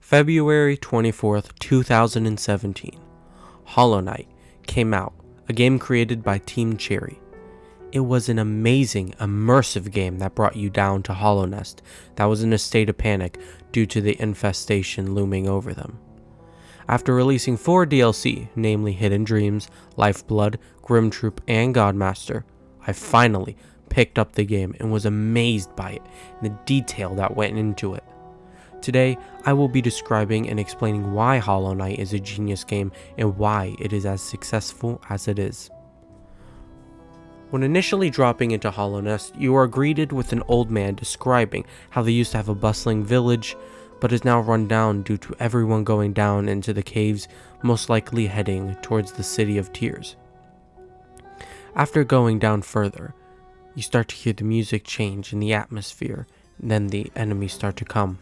February 24th, 2017, Hollow Knight came out, a game created by Team Cherry. It was an amazing, immersive game that brought you down to Hollow Nest that was in a state of panic due to the infestation looming over them. After releasing 4 DLC, namely Hidden Dreams, Lifeblood, Grimm Troupe, and Godmaster, I finally picked up the game and was amazed by it and the detail that went into it. Today, I will be describing and explaining why Hollow Knight is a genius game and why it is as successful as it is. When initially dropping into Hollow Nest, you are greeted with an old man describing how they used to have a bustling village, but is now run down due to everyone going down into the caves, most likely heading towards the City of Tears. After going down further, you start to hear the music change in the atmosphere, and then the enemies start to come.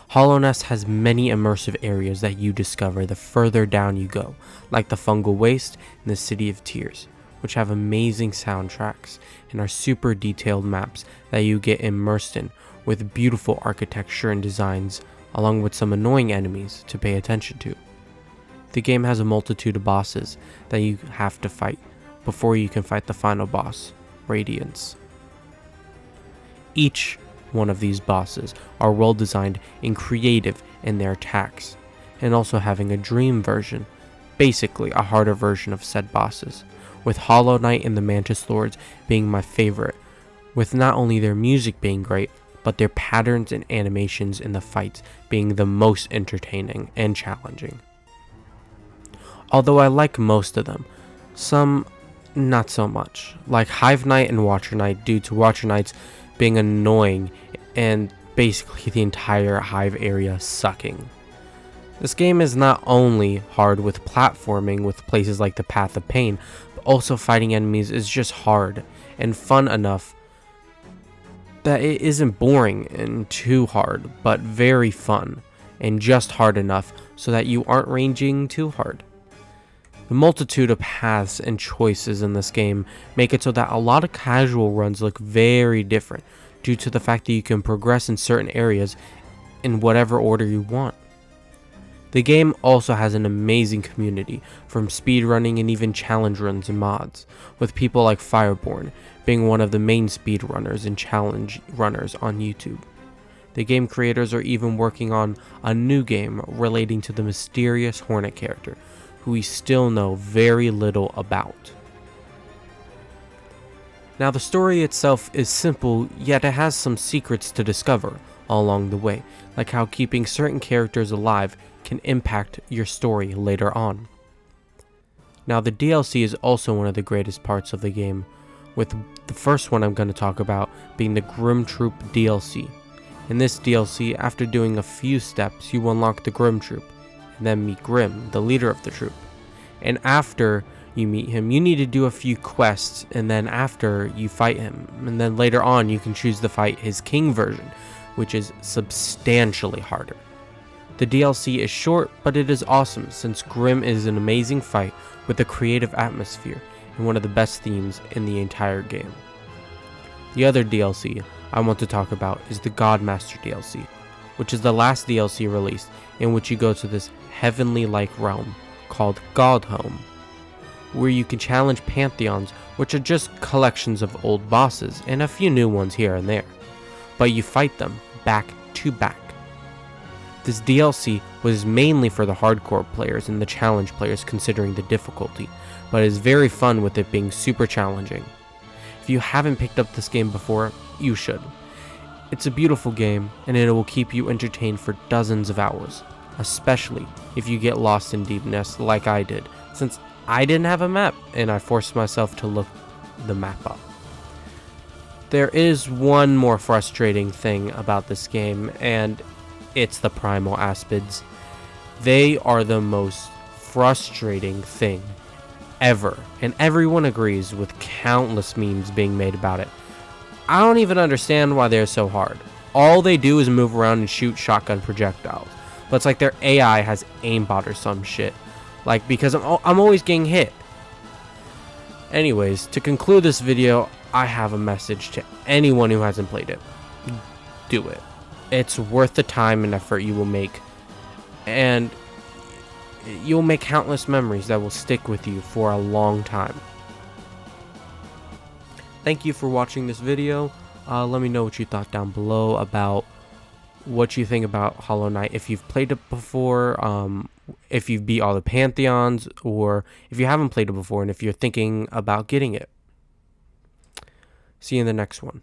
Hollow Nest has many immersive areas that you discover the further down you go, like the Fungal Waste and the City of Tears, which have amazing soundtracks and are super detailed maps that you get immersed in with beautiful architecture and designs, along with some annoying enemies to pay attention to. The game has a multitude of bosses that you have to fight before you can fight the final boss, Radiance. Each one of these bosses are well designed and creative in their attacks, and also having a dream version, basically a harder version of said bosses, with Hollow Knight and the Mantis Lords being my favorite, with not only their music being great, but their patterns and animations in the fights being the most entertaining and challenging. Although I like most of them, some not so much, like Hive Knight and Watcher Knight, due to Watcher Knights being annoying and basically the entire Hive area sucking. This game is not only hard with platforming with places like the Path of Pain, but also fighting enemies is just hard and fun enough that it isn't boring and too hard, but very fun and just hard enough so that you aren't ranging too hard. The multitude of paths and choices in this game make it so that a lot of casual runs look very different due to the fact that you can progress in certain areas in whatever order you want. The game also has an amazing community, from speedrunning and even challenge runs and mods, with people like Fireborn being one of the main speedrunners and challenge runners on YouTube. The game creators are even working on a new game relating to the mysterious Hornet character, who we still know very little about. Now, the story itself is simple, yet it has some secrets to discover all along the way, like how keeping certain characters alive can impact your story later on. Now, the DLC is also one of the greatest parts of the game, with the first one I'm going to talk about being the Grimm Troupe DLC. In this DLC, after doing a few steps, you unlock the Grimm Troupe, and then meet Grimm, the leader of the troupe. And after you meet him, you need to do a few quests, and then after you fight him, and then later on you can choose to fight his king version, which is substantially harder. The DLC is short, but it is awesome since Grimm is an amazing fight with a creative atmosphere and one of the best themes in the entire game. The other DLC I want to talk about is the Godmaster DLC, which is the last DLC released, in which you go to this heavenly-like realm called Godhome, where you can challenge pantheons, which are just collections of old bosses and a few new ones here and there, but you fight them back to back. This DLC was mainly for the hardcore players and the challenge players considering the difficulty, but is very fun with it being super challenging. If you haven't picked up this game before, you should. It's a beautiful game, and it will keep you entertained for dozens of hours, especially if you get lost in deepness like I did, since I didn't have a map and I forced myself to look the map up. There is one more frustrating thing about this game, and it's the primal aspids. They are the most frustrating thing ever, and everyone agrees, with countless memes being made about it. I don't even understand why they're so hard. All they do is move around and shoot shotgun projectiles, but it's like their AI has aimbot or some shit, like, because I'm always getting hit. Anyways, to conclude this video, I have a message to anyone who hasn't played it. Do it. It's worth the time and effort you will make and you'll make countless memories that will stick with you for a long time. Thank you for watching this video. Let me know what you thought down below about what you think about Hollow Knight, if you've played it before, if you've beat all the Pantheons, or if you haven't played it before and if you're thinking about getting it. See you in the next one.